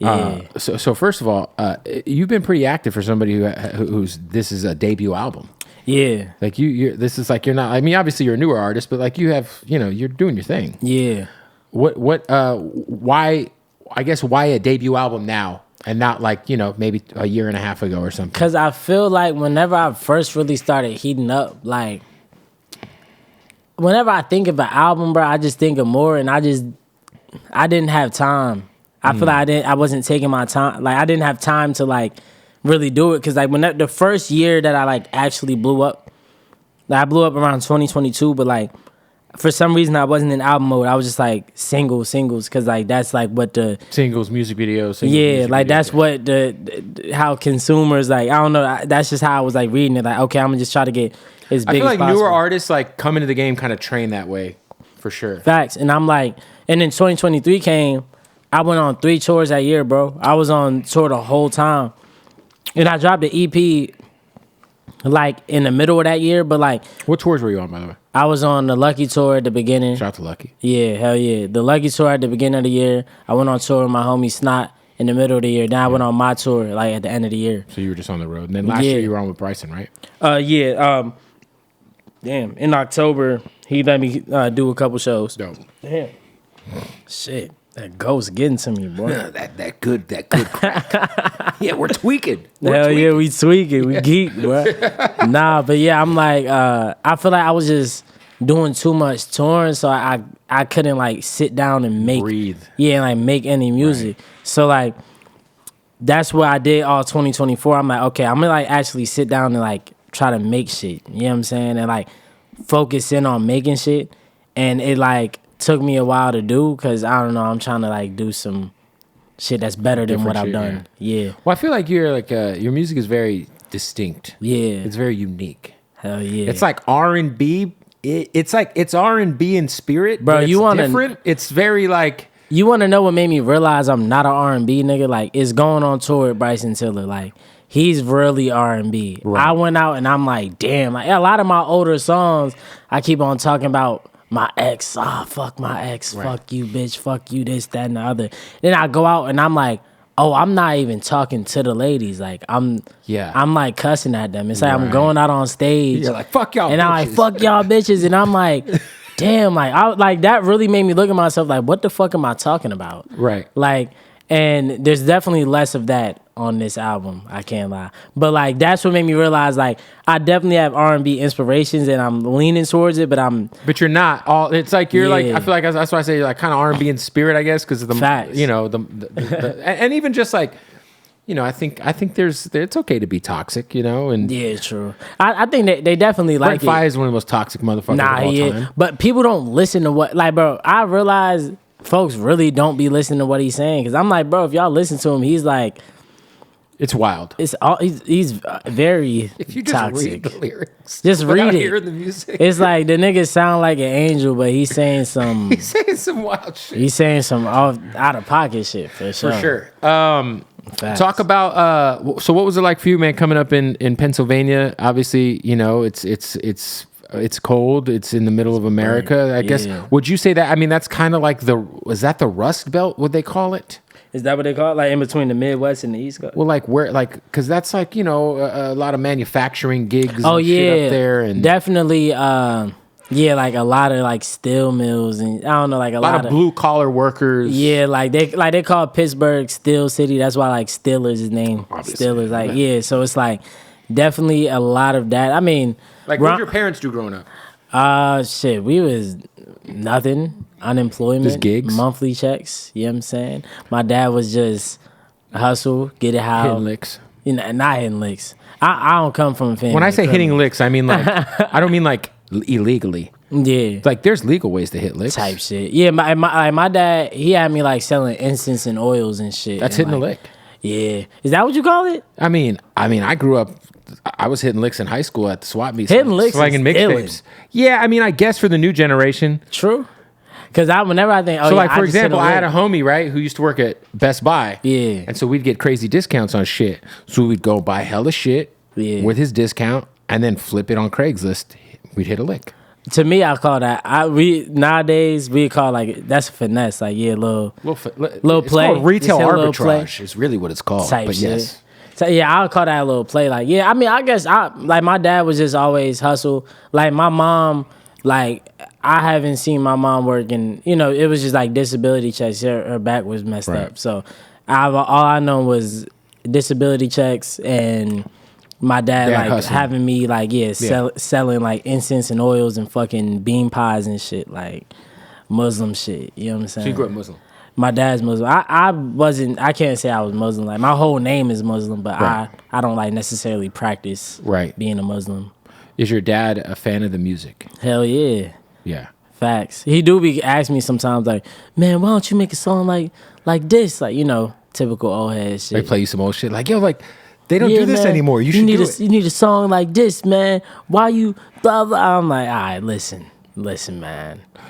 Yeah. So first of all, you've been pretty active for somebody who's this is a debut album. Yeah. Like you this is like you're not. I mean, obviously you're a newer artist, but like you have, you're doing your thing. Yeah. Why? I guess why a debut album now and not like maybe a year and a half ago or something? Because I feel like whenever I first really started heating up, like whenever I think of an album, bro, I just think of more, and I didn't have time. I feel like I wasn't taking my time. Like I didn't have time to like really do it, because like when the first year that I like actually blew up, like I blew up around 2022, but like for some reason I wasn't in album mode. I was just like singles, because like that's like what the Singles, music videos. That's what the how consumers like. I don't know. That's just how I was like reading it. Like, okay, I'm gonna just try to get as big. I feel like as possible. newer artists like come into the game kind of train that way, for sure. Facts. And I'm like, and then 2023 came. I went on 3 tours that year, bro. I was on tour the whole time, and I dropped the EP like in the middle of that year. But like, what tours were you on, by the way? I was on the Lucky tour at the beginning. Shout out to Lucky. Yeah, hell yeah. The Lucky tour at the beginning of the year. I went on tour with my homie Snot in the middle of the year. Then I went on my tour like at the end of the year. So you were just on the road. And then last year you were on with Bryson, right? Yeah. Damn. In October, he let me do a couple shows. Dope. Damn. Shit. That ghost getting to me, boy. that good crack. Yeah, we're tweaking. Yeah, we tweaking. We geek, bro. Nah, but yeah, I'm like, I feel like I was just doing too much touring, so I couldn't like sit down and breathe. Yeah, and like make any music. Right. So like, that's what I did all 2024. I'm like, okay, I'm gonna like actually sit down and like try to make shit. You know what I'm saying? And like focus in on making shit. And it like took me a while to do, because I don't know, I'm trying to like do some shit that's better than what I've done. Yeah. Well, I feel like you're like your music is very distinct. Yeah. It's very unique. Hell yeah. It's like R&B. It's like it's R&B in spirit, bro. But you want different. It's very like. You want to know what made me realize I'm not an R&B nigga? Like, it's going on tour with Bryson Tiller. Like, he's really R&B. Right. I went out and I'm like, damn. Like, a lot of my older songs, I keep on talking about my ex. Fuck my ex. Right. Fuck you, bitch. Fuck you, this, that, and the other. Then I go out and I'm like, oh, I'm not even talking to the ladies. Like, I'm like cussing at them. It's like I'm going out on stage. You're like, fuck y'all and bitches. I'm like, fuck y'all bitches. And I'm like, damn, like that really made me look at myself like, what the fuck am I talking about? Right. Like, and there's definitely less of that on this album. I can't lie. But like, that's what made me realize like, I definitely have R&B inspirations and I'm leaning towards it, but you're not all, it's like, you're like, I feel like that's why I say you're like kind of R&B in spirit, I guess. Cause of the, facts. And even just like, I think it's okay to be toxic, and yeah, true. I think they definitely like it. Brent Faiyaz is one of the most toxic motherfuckers of all time. But people don't listen to what, like, bro, I realize folks really don't be listening to what he's saying. Cause I'm like, bro, if y'all listen to him, he's like, it's wild. It's all he's very if you just toxic. Read the lyrics, just read it. Hearing the music. It's like the nigga sound like an angel, but he's saying some. He's saying some wild shit. He's saying some out of pocket shit for sure. For sure. Talk about so what was it like for you, man, coming up in Pennsylvania? Obviously, it's cold. It's in the middle of America. I guess. Would you say that? I mean, that's kind of like was that the Rust Belt? Would they call it? Is that what they call it? Like in between the Midwest and the East Coast? Well, like where, like, because that's like a lot of manufacturing gigs. Oh and yeah, shit up there, and definitely. Like a lot of like steel mills and I don't know, like a lot of blue collar workers. Yeah, like they call Pittsburgh Steel City. That's why like Steelers is named Steelers. Like so it's like definitely a lot of that. I mean, like what did your parents do growing up? Shit, we was nothing. Unemployment, just gigs, monthly checks. You know what I'm saying? My dad was just hustle, get it how. Hitting licks. Not hitting licks. I don't come from a family. When I say hitting licks, I mean like I don't mean like illegally. Yeah, like there's legal ways to hit licks. Type shit. Yeah, my dad, he had me like selling incense and oils and shit. That's and hitting like, a lick. Yeah, is that what you call it? I mean, I grew up. I was hitting licks in high school at the swap meet. Hitting licks, slanging mixtapes. Yeah, I mean, I guess for the new generation. True. Because whenever I think, like for example, I had a homie, right, who used to work at Best Buy. Yeah. And so we'd get crazy discounts on shit. So we'd go buy hella shit with his discount and then flip it on Craigslist. We'd hit a lick. To me, I call that. Nowadays we call like that's finesse. Like little play. Called retail arbitrage is really what it's called. Type but shit. yes. So yeah, I'll call that a little play. Like I mean, I guess like my dad was just always hustle. Like my mom, like I haven't seen my mom working. It was just like disability checks. Her back was messed up. So all I know was disability checks and my dad like hustling. Having me like selling like incense and oils and fucking bean pies and shit, like Muslim shit. You know what I'm saying? So you grew up Muslim. My dad's Muslim. I can't say I was Muslim. Like my whole name is Muslim, but I don't like necessarily practice being a Muslim. Is your dad a fan of the music? Hell yeah. Yeah. Facts. He do be asking me sometimes like, man, why don't you make a song like this? Like, typical old head shit. They play you some old shit. Like, yo, like they don't do this anymore. You should do it. You need a song like this, man. Why you blah blah? I'm like, all right, listen, man.